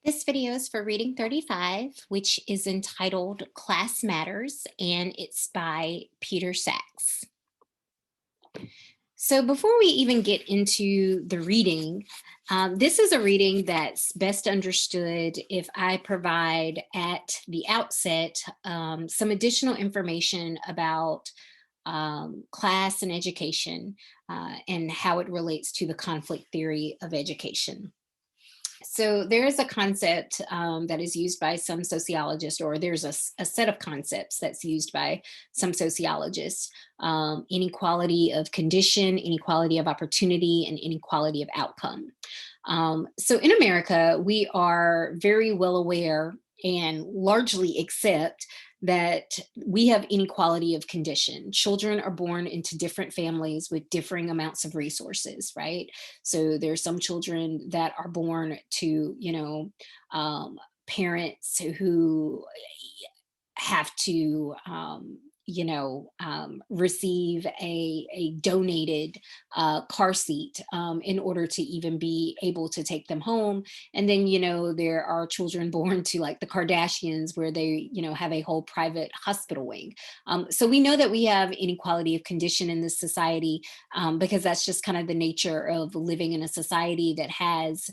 This video is for reading 35, which is entitled Class Matters, and it's by Peter Sachs. So, before we even get into the reading, this is a reading that's best understood if I provide at the outset some additional information about class and education and how it relates to the conflict theory of education. So there is a concept that is used by some sociologists, or there's a set of concepts that's used by some sociologists: inequality of condition, inequality of opportunity, and inequality of outcome. So in America, we are very well aware and largely accept that we have inequality of condition. Children are born into different families with differing amounts of resources, right? So there's some children that are born to, parents who have to receive a donated car seat in order to even be able to take them home. And then there are children born to, like, the Kardashians, where they have a whole private hospital wing. So we know that we have inequality of condition in this society, because that's just kind of the nature of living in a society that has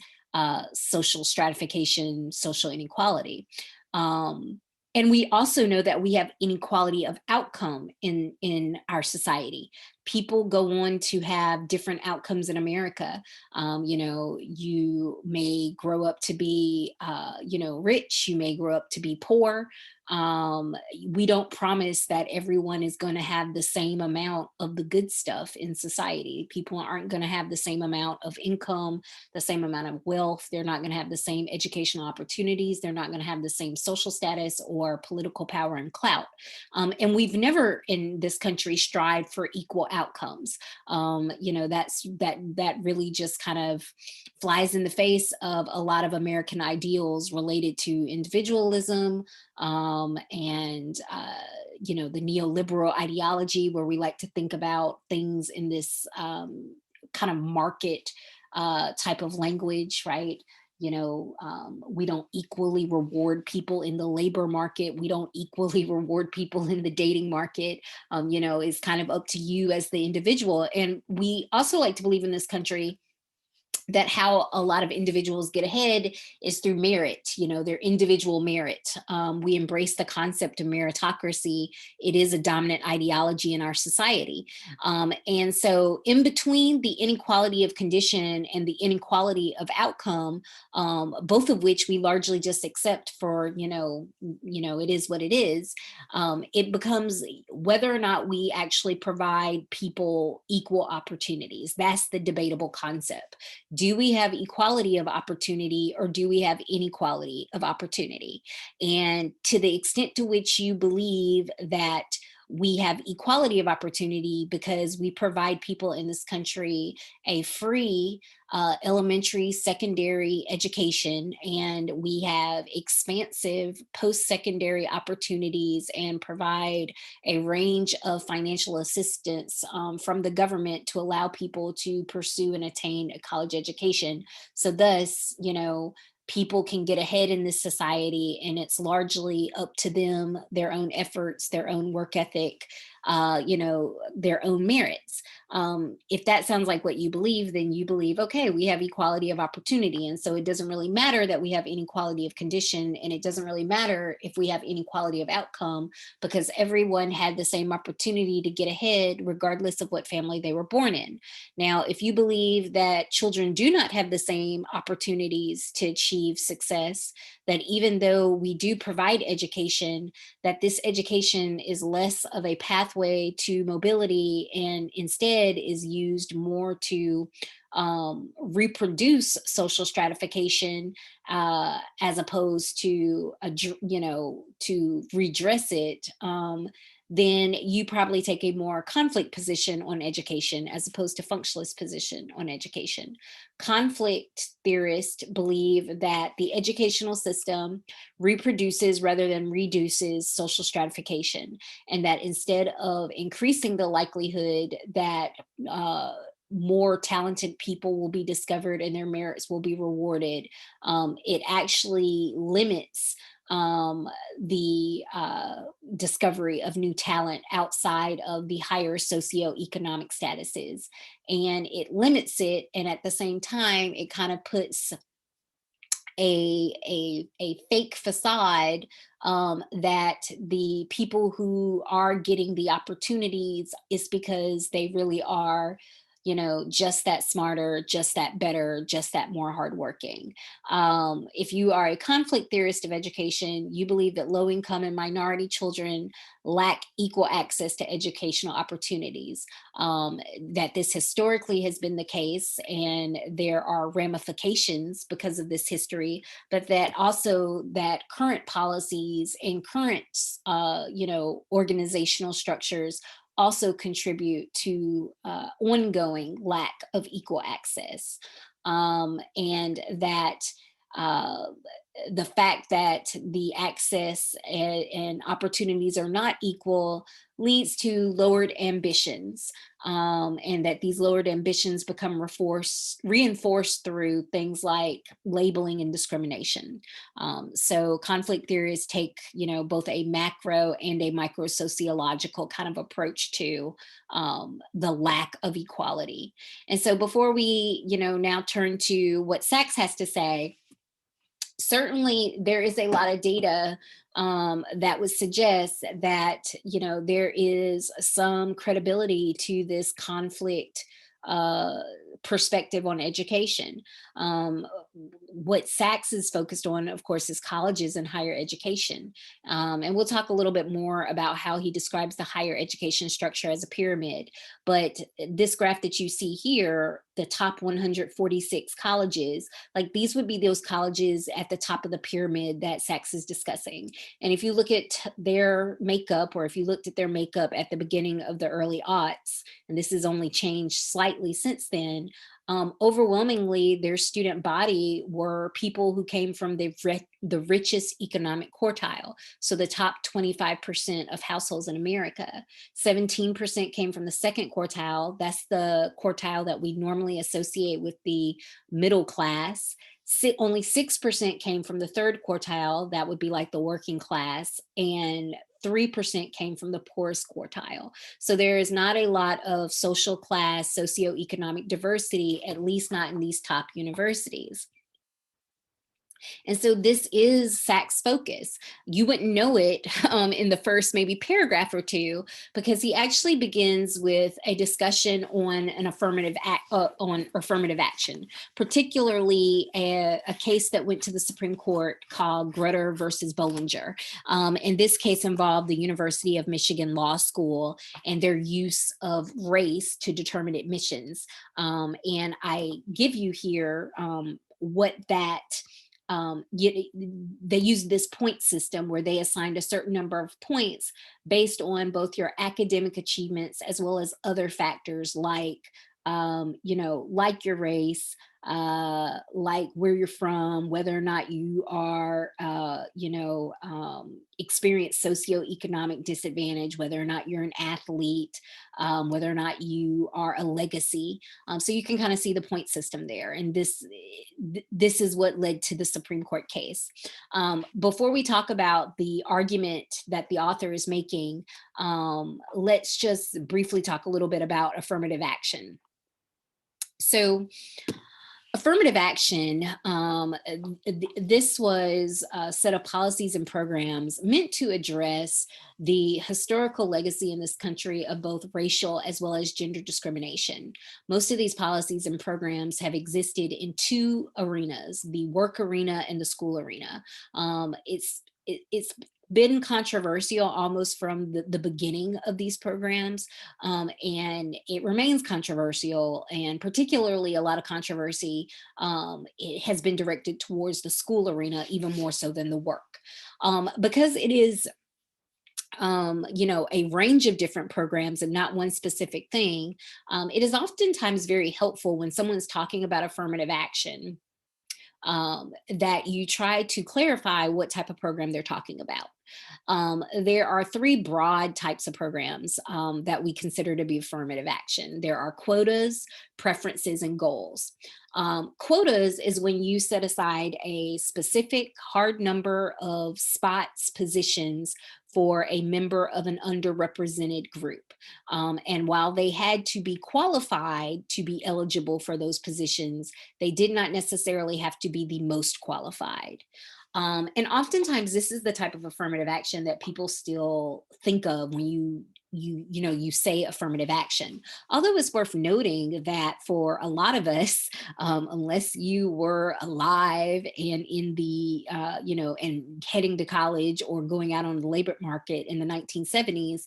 social stratification, social inequality. um, and we also know that we have inequality of outcome in our society. People go on to have different outcomes in America. You may grow up to be rich, you may grow up to be poor. We don't promise that everyone is going to have the same amount of the good stuff in society. People aren't going to have the same amount of income, the same amount of wealth. They're not going to have the same educational opportunities. They're not going to have the same social status or political power and clout. And we've never in this country strived for equal outcomes. That really just kind of flies in the face of a lot of American ideals related to individualism, and the neoliberal ideology, where we like to think about things in this kind of market type of language, right? We don't equally reward people in the labor market. We don't equally reward people in the dating market. It's kind of up to you as the individual. And we also like to believe in this country that how a lot of individuals get ahead is through merit, their individual merit. We embrace the concept of meritocracy. It is a dominant ideology in our society. And so, in between the inequality of condition and the inequality of outcome, both of which we largely just accept for, it is what it is, it becomes whether or not we actually provide people equal opportunities. That's the debatable concept. Do we have equality of opportunity, or do we have inequality of opportunity? And to the extent to which you believe that we have equality of opportunity because we provide people in this country a free elementary, secondary education, and we have expansive post secondary opportunities and provide a range of financial assistance from the government to allow people to pursue and attain a college education. So, thus, people can get ahead in this society, and it's largely up to them, their own efforts, their own work ethic, their own merits. If that sounds like what you believe, then you believe, okay, we have equality of opportunity. And so it doesn't really matter that we have inequality of condition, and it doesn't really matter if we have inequality of outcome, because everyone had the same opportunity to get ahead, regardless of what family they were born in. Now, if you believe that children do not have the same opportunities to achieve success, that even though we do provide education, that this education is less of a pathway to mobility and instead is used more to reproduce social stratification, as opposed to to redress it, then you probably take a more conflict position on education as opposed to functionalist position on education. Conflict theorists believe that the educational system reproduces rather than reduces social stratification, and that instead of increasing the likelihood that more talented people will be discovered and their merits will be rewarded. It actually limits um, the discovery of new talent outside of the higher socioeconomic statuses. And it limits it. And at the same time, it kind of puts a fake facade that the people who are getting the opportunities is because they really are, just that smarter, just that better, just that more hardworking. If you are a conflict theorist of education, you believe that low income and minority children lack equal access to educational opportunities, that this historically has been the case, and there are ramifications because of this history, but that also that current policies and current, organizational structures also contribute to ongoing lack of equal access, and that uh, the fact that the access and opportunities are not equal leads to lowered ambitions, and that these lowered ambitions become reinforced through things like labeling and discrimination. So conflict theorists take, both a macro and a micro sociological kind of approach to the lack of equality. And so before we, now turn to what Sachs has to say, certainly there is a lot of data that would suggest that, there is some credibility to this conflict uh, perspective on education. um, what Sachs is focused on, of course, is colleges and higher education, and we'll talk a little bit more about how he describes the higher education structure as a pyramid. But this graph that you see here, the top 146 colleges, like these would be those colleges at the top of the pyramid that Sachs is discussing. And if you look at their makeup, or if you looked at their makeup at the beginning of the early aughts, and this has only changed slightly since then, overwhelmingly their student body were people who came from the richest economic quartile. So the top 25% of households in America. 17% came from the second quartile. That's the quartile that we normally associate with the middle class. Only 6% came from the third quartile. That would be like the working class. And 3% came from the poorest quartile. So there is not a lot of social class, socioeconomic diversity, at least not in these top universities. And so this is Sachs' focus. You wouldn't know it in the first maybe paragraph or two, because he actually begins with a discussion on an on affirmative action, particularly a case that went to the Supreme Court called Grutter versus Bollinger. And this case involved the University of Michigan Law School and their use of race to determine admissions. And I give you here what that they used this point system where they assigned a certain number of points based on both your academic achievements as well as other factors like, like your race, like where you're from, whether or not you are, experience socioeconomic disadvantage, whether or not you're an athlete, whether or not you are a legacy. So you can kind of see the point system there. And this is what led to the Supreme Court case. Before we talk about the argument that the author is making, let's just briefly talk a little bit about affirmative action. So affirmative action, this was a set of policies and programs meant to address the historical legacy in this country of both racial as well as gender discrimination. Most of these policies and programs have existed in two arenas, the work arena and the school arena. It's been controversial almost from the beginning of these programs, and it remains controversial, and particularly a lot of controversy it has been directed towards the school arena even more so than the work, because it is a range of different programs and not one specific thing. It is oftentimes very helpful when someone's talking about affirmative action, that you try to clarify what type of program they're talking about. There are three broad types of programs that we consider to be affirmative action. There are quotas, preferences, and goals. Quotas is when you set aside a specific hard number of spots, positions for a member of an underrepresented group. And while they had to be qualified to be eligible for those positions, they did not necessarily have to be the most qualified. And oftentimes this is the type of affirmative action that people still think of when you say affirmative action. Although it's worth noting that for a lot of us, unless you were alive and in the and heading to college or going out on the labor market in the 1970s,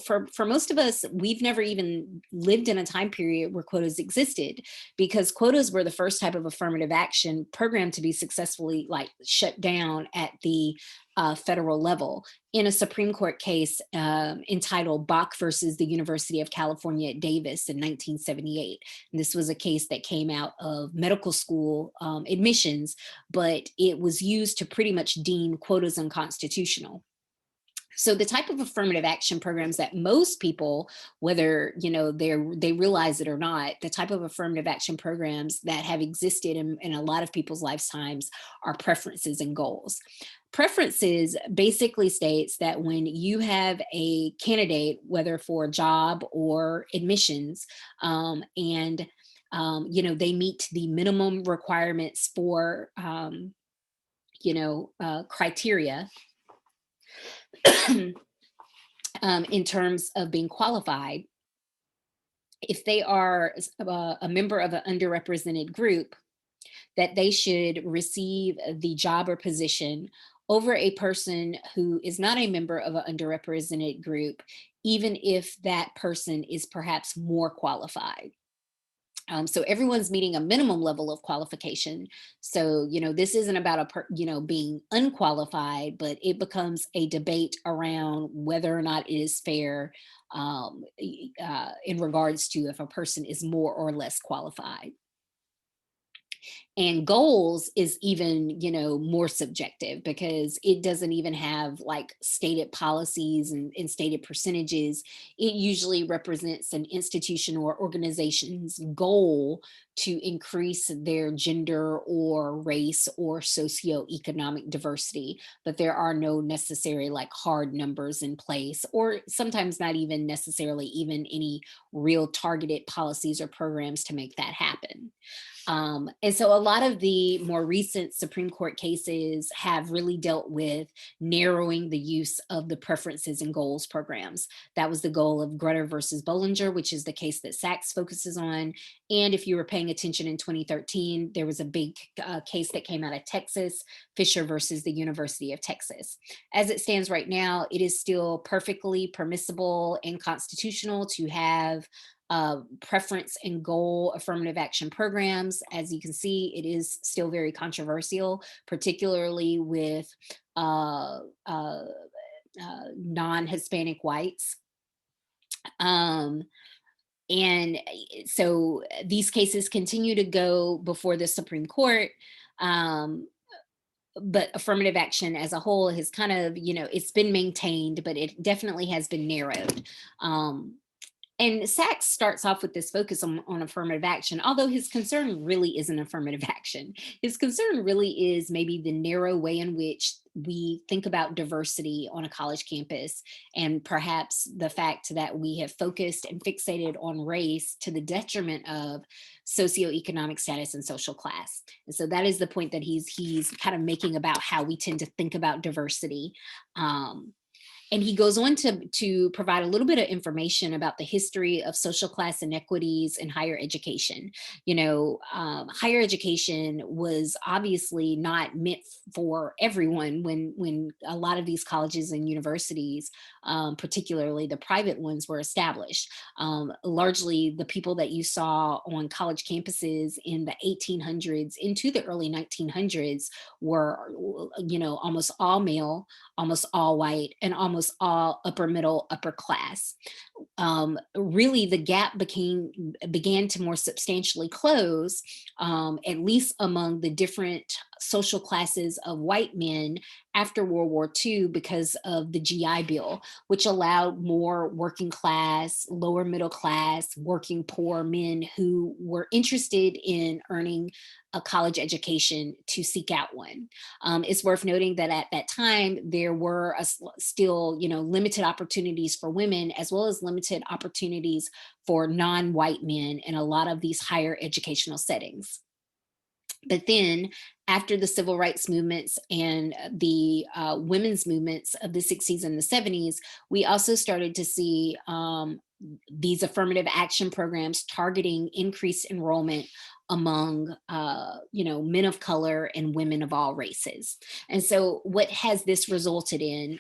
for most of us, we've never even lived in a time period where quotas existed, because quotas were the first type of affirmative action program to be successfully like shut down at the federal level in a Supreme Court case entitled Bach versus the University of California at Davis in 1978. And this was a case that came out of medical school admissions, but it was used to pretty much deem quotas unconstitutional. So the type of affirmative action programs that most people, whether they realize it or not, the type of affirmative action programs that have existed in a lot of people's lifetimes are preferences and goals. Preferences basically states that when you have a candidate, whether for a job or admissions, and they meet the minimum requirements for criteria in terms of being qualified, if they are a member of an underrepresented group, that they should receive the job or position over a person who is not a member of an underrepresented group, even if that person is perhaps more qualified. So everyone's meeting a minimum level of qualification. So, this isn't about being unqualified, but it becomes a debate around whether or not it is fair in regards to if a person is more or less qualified. And goals is even more subjective, because it doesn't even have like stated policies and stated percentages. It usually represents an institution or organization's goal to increase their gender or race or socioeconomic diversity, but there are no necessary like hard numbers in place, or sometimes not even necessarily even any real targeted policies or programs to make that happen. And so a lot of the more recent Supreme Court cases have really dealt with narrowing the use of the preferences and goals programs. That was the goal of Grutter versus Bollinger, which is the case that Sachs focuses on. And if you were paying attention in 2013, there was a big case that came out of Texas, Fisher versus the University of Texas. As it stands right now, it is still perfectly permissible and constitutional to have preference and goal affirmative action programs. As you can see, it is still very controversial, particularly with uh, uh, non-Hispanic whites. Um, and so these cases continue to go before the Supreme Court. Um, but affirmative action as a whole has kind of, it's been maintained, but it definitely has been narrowed. Um, and Sachs starts off with this focus on affirmative action, although his concern really isn't affirmative action. His concern really is maybe the narrow way in which we think about diversity on a college campus, and perhaps the fact that we have focused and fixated on race to the detriment of socioeconomic status and social class. And so that is the point that he's kind of making about how we tend to think about diversity. And he goes on to provide a little bit of information about the history of social class inequities in higher education. Higher education was obviously not meant for everyone when a lot of these colleges and universities, particularly the private ones, were established. Largely, the people that you saw on college campuses in the 1800s into the early 1900s were, almost all male, almost all white, and almost all upper middle, upper class. Really, the gap began to more substantially close, at least among the different social classes of white men after World War II because of the GI Bill, which allowed more working class, lower middle class, working poor men who were interested in earning a college education to seek out one. It's worth noting that at that time there were still, limited opportunities for women as well as limited opportunities for non-white men in a lot of these higher educational settings. But then, after the civil rights movements and the women's movements of the 60s and the 70s, we also started to see these affirmative action programs targeting increased enrollment among men of color and women of all races. And so what has this resulted in,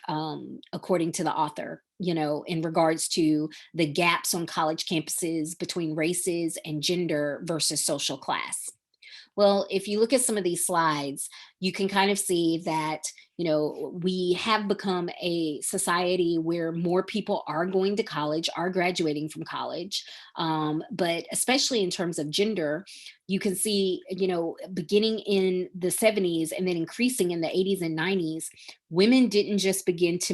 according to the author, in regards to the gaps on college campuses between races and gender versus social class? Well, if you look at some of these slides, you can kind of see that, we have become a society where more people are going to college, are graduating from college. But especially in terms of gender, you can see, beginning in the 70s and then increasing in the 80s and 90s, women didn't just begin to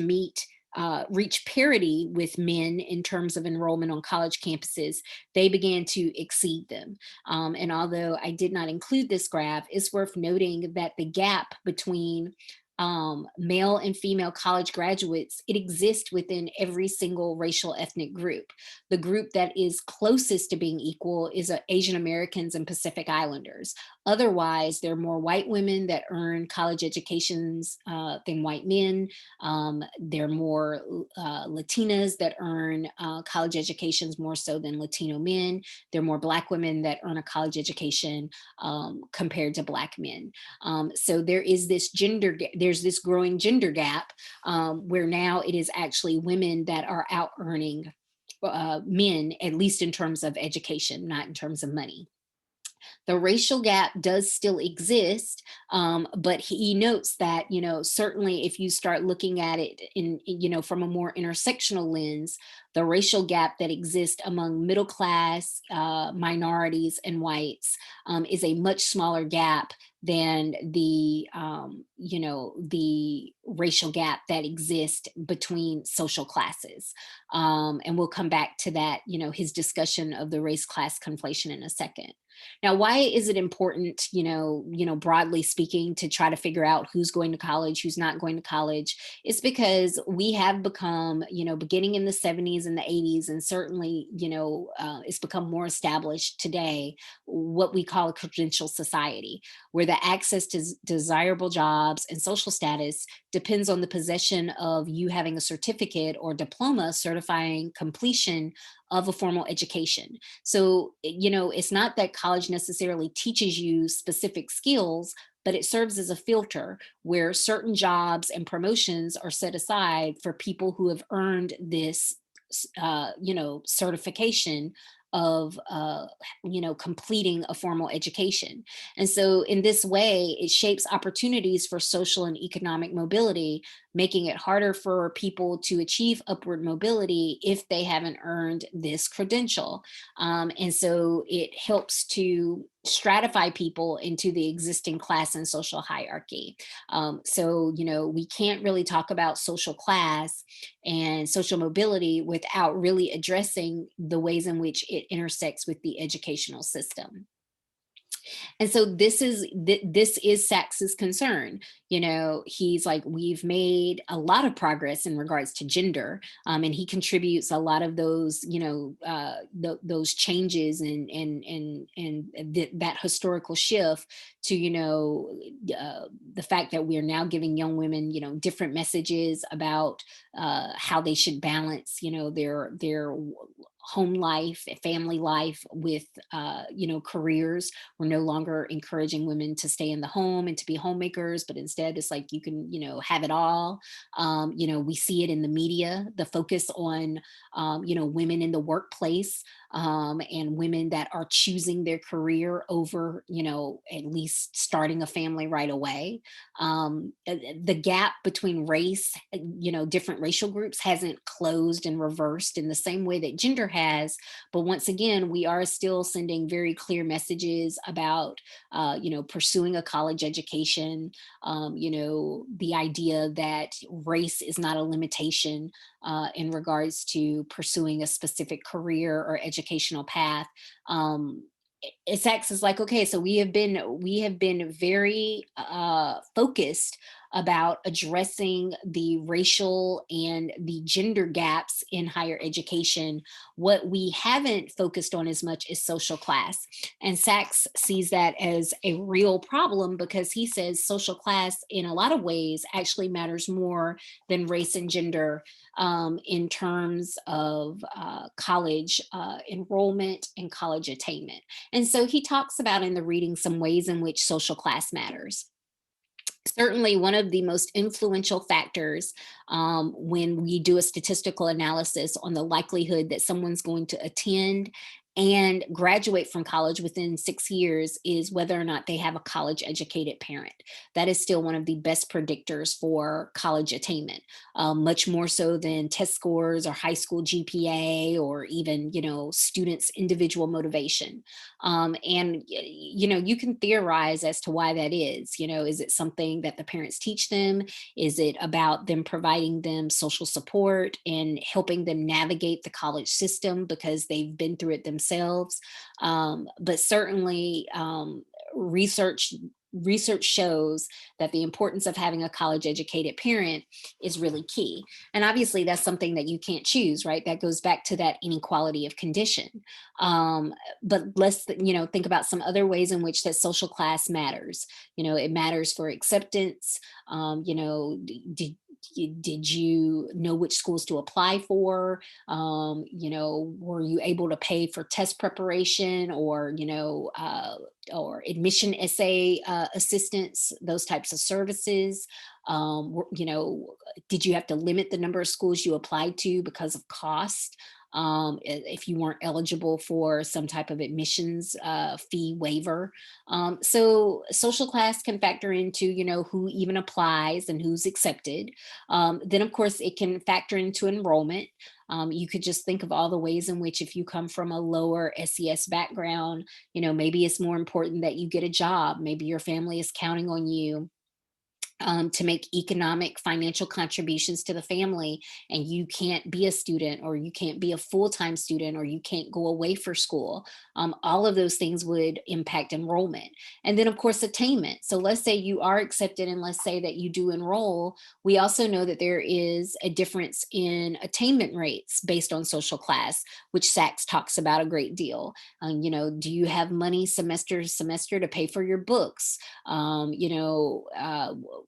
reach parity with men in terms of enrollment on college campuses, they began to exceed them. And although I did not include this graph, it's worth noting that the gap between male and female college graduates, it exists within every single racial ethnic group. The group that is closest to being equal is Asian Americans and Pacific Islanders. Otherwise, there are more white women that earn college educations than white men. There are more Latinas that earn college educations more so than Latino men. There are more Black women that earn a college education compared to Black men. So there's this growing gender gap where now it is actually women that are out earning men, at least in terms of education, not in terms of money. The racial gap does still exist, but he notes that, certainly if you start looking at it from a more intersectional lens, the racial gap that exists among middle class, minorities, and whites is a much smaller gap than the racial gap that exists between social classes. And we'll come back to that, his discussion of the race class conflation in a second. Now, why is it important, broadly speaking, to try to figure out who's going to college, who's not going to college? It's because we have become, beginning in the 70s and the 80s, and certainly, it's become more established today, what we call a credential society, where the access to desirable jobs and social status depends on the possession of you having a certificate or diploma certifying completion of a formal education. So, it's not that college necessarily teaches you specific skills, but it serves as a filter where certain jobs and promotions are set aside for people who have earned this, certification of, completing a formal education. And so, in this way, it shapes opportunities for social and economic mobility, making it harder for people to achieve upward mobility if they haven't earned this credential. And so it helps to stratify people into the existing class and social hierarchy. So, we can't really talk about social class and social mobility without really addressing the ways in which it intersects with the educational system. And so this is Sachs's concern. He's like, we've made a lot of progress in regards to gender, and he contributes a lot of those, those changes and that historical shift to, the fact that we are now giving young women, different messages about how they should balance, their home life, family life with, careers. We're no longer encouraging women to stay in the home and to be homemakers, but instead it's like you can, have it all. We see it in the media, the focus on, women in the workplace, and women that are choosing their career over, at least starting a family right away. The gap between race, different racial groups hasn't closed and reversed in the same way that gender has. But once again, we are still sending very clear messages about, pursuing a college education. The idea that race is not a limitation in regards to pursuing a specific career or educational path. It's acts as like, okay, so we have been very focused about addressing the racial and the gender gaps in higher education. What we haven't focused on as much is social class. And Sachs sees that as a real problem because he says social class, in a lot of ways, actually matters more than race and gender in terms of college enrollment and college attainment. And so he talks about in the reading some ways in which social class matters. Certainly, one of the most influential factors when we do a statistical analysis on the likelihood that someone's going to attend and graduate from college within 6 years is whether or not they have a college educated parent. That is still one of the best predictors for college attainment, much more so than test scores or high school GPA or even, students' individual motivation. And you can theorize as to why that is. Is it something that the parents teach them? Is it about them providing them social support and helping them navigate the college system because they've been through it themselves? But certainly, research shows that the importance of having a college educated parent is really key. And obviously that's something that you can't choose, right? That goes back to that inequality of condition. But let's think about some other ways in which that social class matters. It matters for acceptance. Did you know which schools to apply for? Were you able to pay for test preparation or admission essay assistance, those types of services? Did you have to limit the number of schools you applied to because of cost? If you weren't eligible for some type of admissions fee waiver. So social class can factor into, who even applies and who's accepted. Then, of course, it can factor into enrollment. You could just think of all the ways in which, if you come from a lower SES background, maybe it's more important that you get a job. Maybe your family is counting on you to make economic financial contributions to the family, and you can't be a student, or you can't be a full-time student, or you can't go away for school. All of those things would impact enrollment. And then, of course, attainment. So let's say you are accepted, and let's say that you do enroll. We also know that there is a difference in attainment rates based on social class, which Sachs talks about a great deal. Do you have money semester to semester to pay for your books?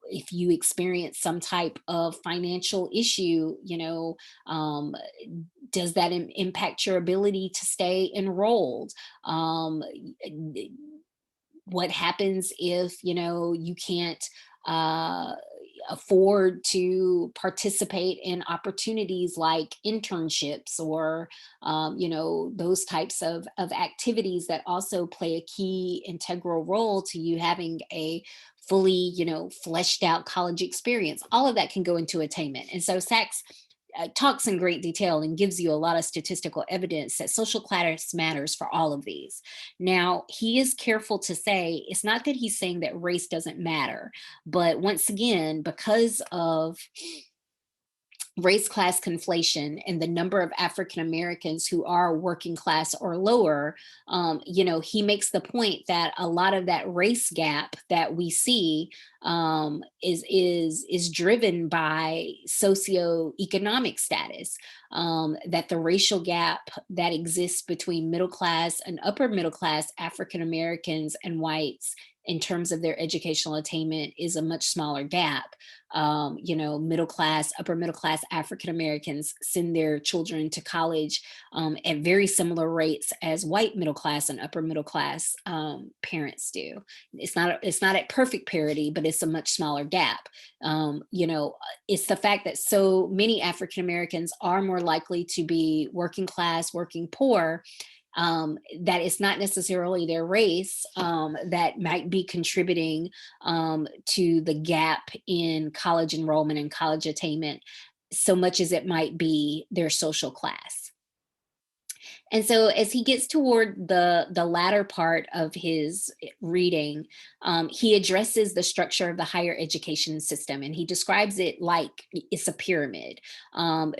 If you experience some type of financial issue, um, does that impact your ability to stay enrolled? What happens if you can't uh, afford to participate in opportunities like internships or those types of activities that also play a key integral role to you having a fully fleshed out college experience? All of that can go into attainment. And so Sachs talks in great detail and gives you a lot of statistical evidence that social class matters for all of these. Now, he is careful to say it's not that he's saying that race doesn't matter, but once again, because of race class conflation and the number of African Americans who are working class or lower, he makes the point that a lot of that race gap that we see is driven by socioeconomic status. That the racial gap that exists between middle class and upper middle class African Americans and whites in terms of their educational attainment is a much smaller gap. Middle class, upper middle class African Americans send their children to college at very similar rates as white middle class and upper middle class parents do. It's not at perfect parity, but it's a much smaller gap. It's the fact that so many African Americans are more likely to be working class, working poor, that it's not necessarily their race that might be contributing to the gap in college enrollment and college attainment, so much as it might be their social class. And so as he gets toward the latter part of his reading, he addresses the structure of the higher education system, and he describes it like it's a pyramid,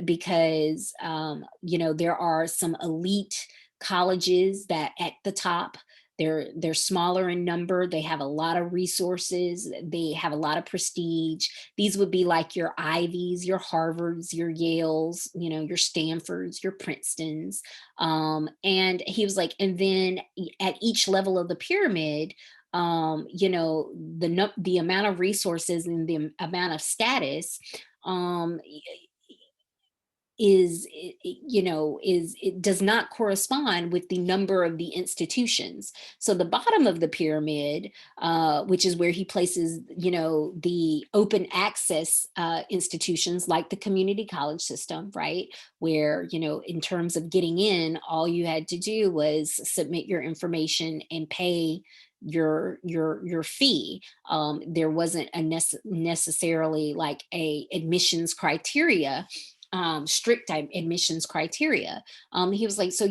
because there are some elite colleges that at the top. They're smaller in number. They have a lot of resources. They have a lot of prestige. These would be like your Ivies, your Harvards, your Yales, your Stanfords, your Princetons. And he was like, and then at each level of the pyramid, the amount of resources and the amount of status, um, is it does not correspond with the number of the institutions. So the bottom of the pyramid, which is where he places the open access institutions like the community college system, right, where in terms of getting in, all you had to do was submit your information and pay your fee. There wasn't necessarily like a admissions criteria, strict admissions criteria. He was like, so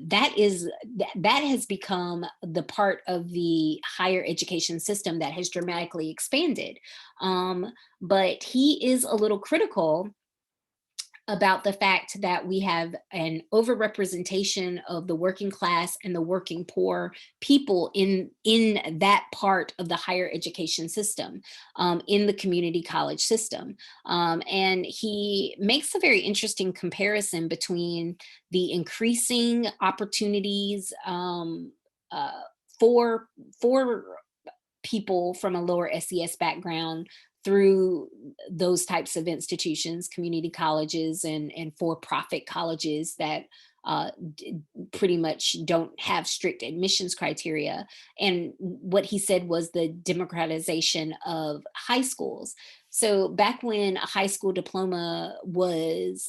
that has become the part of the higher education system that has dramatically expanded. But he is a little critical about the fact that we have an overrepresentation of the working class and the working poor people in that part of the higher education system, in the community college system. And he makes a very interesting comparison between the increasing opportunities, uh, for people from a lower SES background through those types of institutions, community colleges and for-profit colleges that pretty much don't have strict admissions criteria. And what he said was the democratization of high schools. So back when a high school diploma was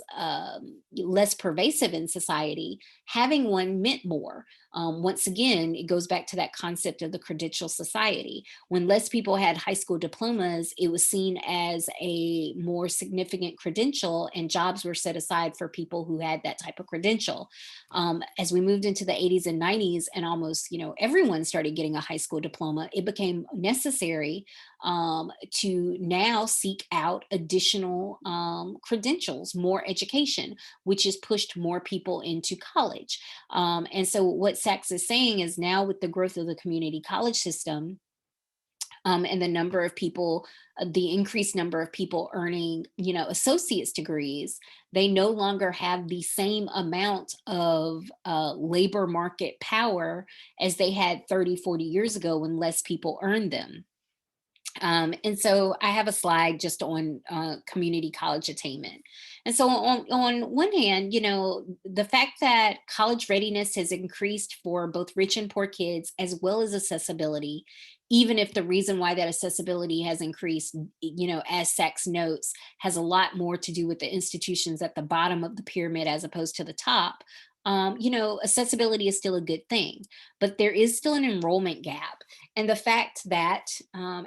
less pervasive in society, having one meant more. Once again, it goes back to that concept of the credential society. When less people had high school diplomas, it was seen as a more significant credential, and jobs were set aside for people who had that type of credential. As we moved into the 80s and 90s, and almost everyone started getting a high school diploma, it became necessary to now seek out additional credentials, more education, which has pushed more people into college. And so what Sachs is saying is now with the growth of the community college system, and the number of people, the increased number of people earning, associate's degrees, they no longer have the same amount of labor market power as they had 30, 40 years ago when less people earned them. And so I have a slide just on community college attainment. And so on one hand, the fact that college readiness has increased for both rich and poor kids, as well as accessibility, even if the reason why that accessibility has increased, as Sachs notes, has a lot more to do with the institutions at the bottom of the pyramid as opposed to the top. Accessibility is still a good thing, but there is still an enrollment gap. And the fact that,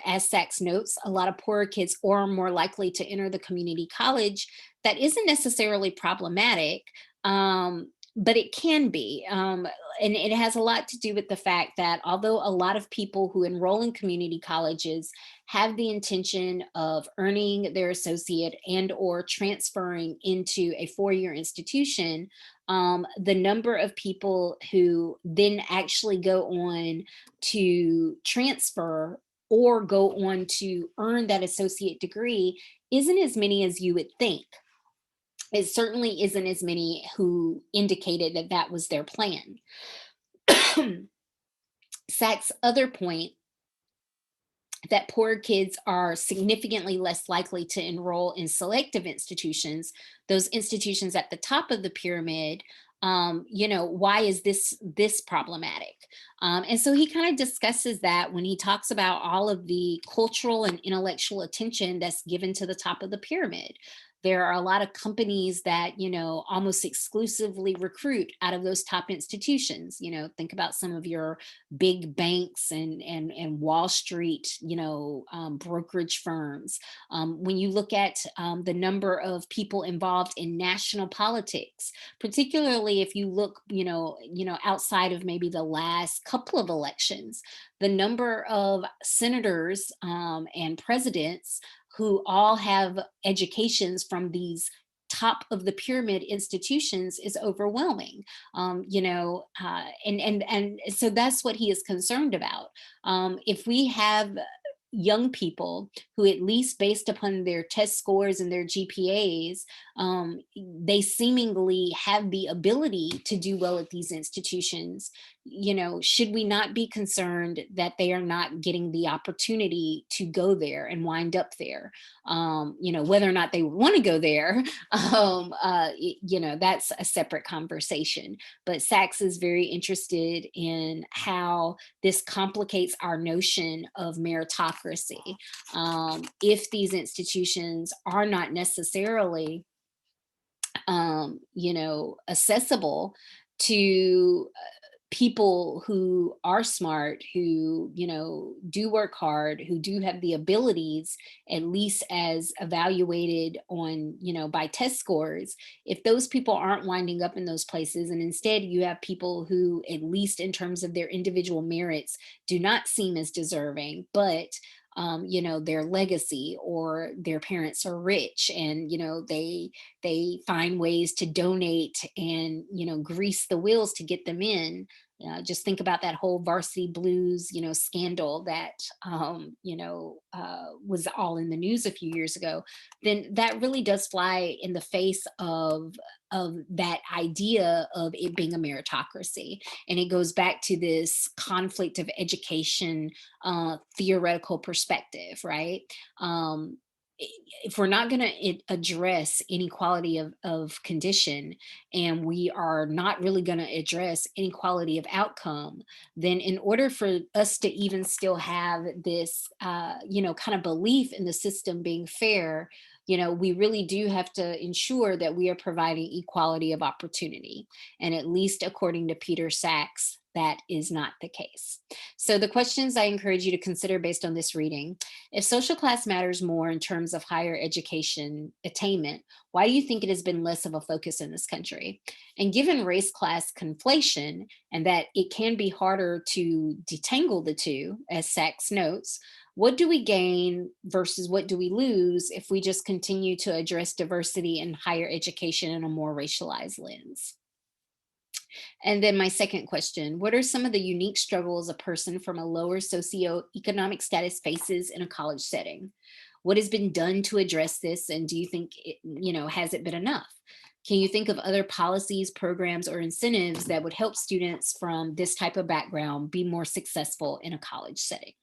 as Sachs notes, a lot of poorer kids are more likely to enter the community college, that isn't necessarily problematic, but it can be. And it has a lot to do with the fact that although a lot of people who enroll in community colleges have the intention of earning their associate and or transferring into a four-year institution, the number of people who then actually go on to transfer or go on to earn that associate degree isn't as many as you would think. It certainly isn't as many who indicated that that was their plan. Sachs' other point, that poor kids are significantly less likely to enroll in selective institutions, those institutions at the top of the pyramid. Why is this problematic? And so he kind of discusses that when he talks about all of the cultural and intellectual attention that's given to the top of the pyramid. There are a lot of companies that, almost exclusively recruit out of those top institutions. Think about some of your big banks and Wall Street, brokerage firms. When you look at the number of people involved in national politics, particularly if you look, outside of maybe the last couple of elections, the number of senators and presidents who all have educations from these top of the pyramid institutions is overwhelming. And so that's what he is concerned about. If we have young people who, at least based upon their test scores and their GPAs, they seemingly have the ability to do well at these institutions, should we not be concerned that they are not getting the opportunity to go there and wind up there? Whether or not they want to go there, that's a separate conversation. But Sachs is very interested in how this complicates our notion of meritocracy. If these institutions are not necessarily, accessible to people who are smart, who, do work hard, who do have the abilities, at least as evaluated on, by test scores. If those people aren't winding up in those places, and instead you have people who, at least in terms of their individual merits, do not seem as deserving, but their legacy or their parents are rich, and they find ways to donate and grease the wheels to get them in. Just think about that whole varsity blues scandal that was all in the news a few years ago. Then that really does fly in the face of that idea of it being a meritocracy. And it goes back to this conflict of education, theoretical perspective, right? um, if we're not going to address inequality of condition, and we are not really going to address inequality of outcome, then in order for us to even still have this kind of belief in the system being fair, we really do have to ensure that we are providing equality of opportunity. And at least according to Peter Sachs, that is not the case. So the questions I encourage you to consider based on this reading: if social class matters more in terms of higher education attainment, why do you think it has been less of a focus in this country? And given race class conflation, and that it can be harder to detangle the two, as Sachs notes, what do we gain versus what do we lose if we just continue to address diversity in higher education in a more racialized lens? And then my second question: what are some of the unique struggles a person from a lower socioeconomic status faces in a college setting? What has been done to address this? And do you think has it been enough? Can you think of other policies, programs, or incentives that would help students from this type of background be more successful in a college setting?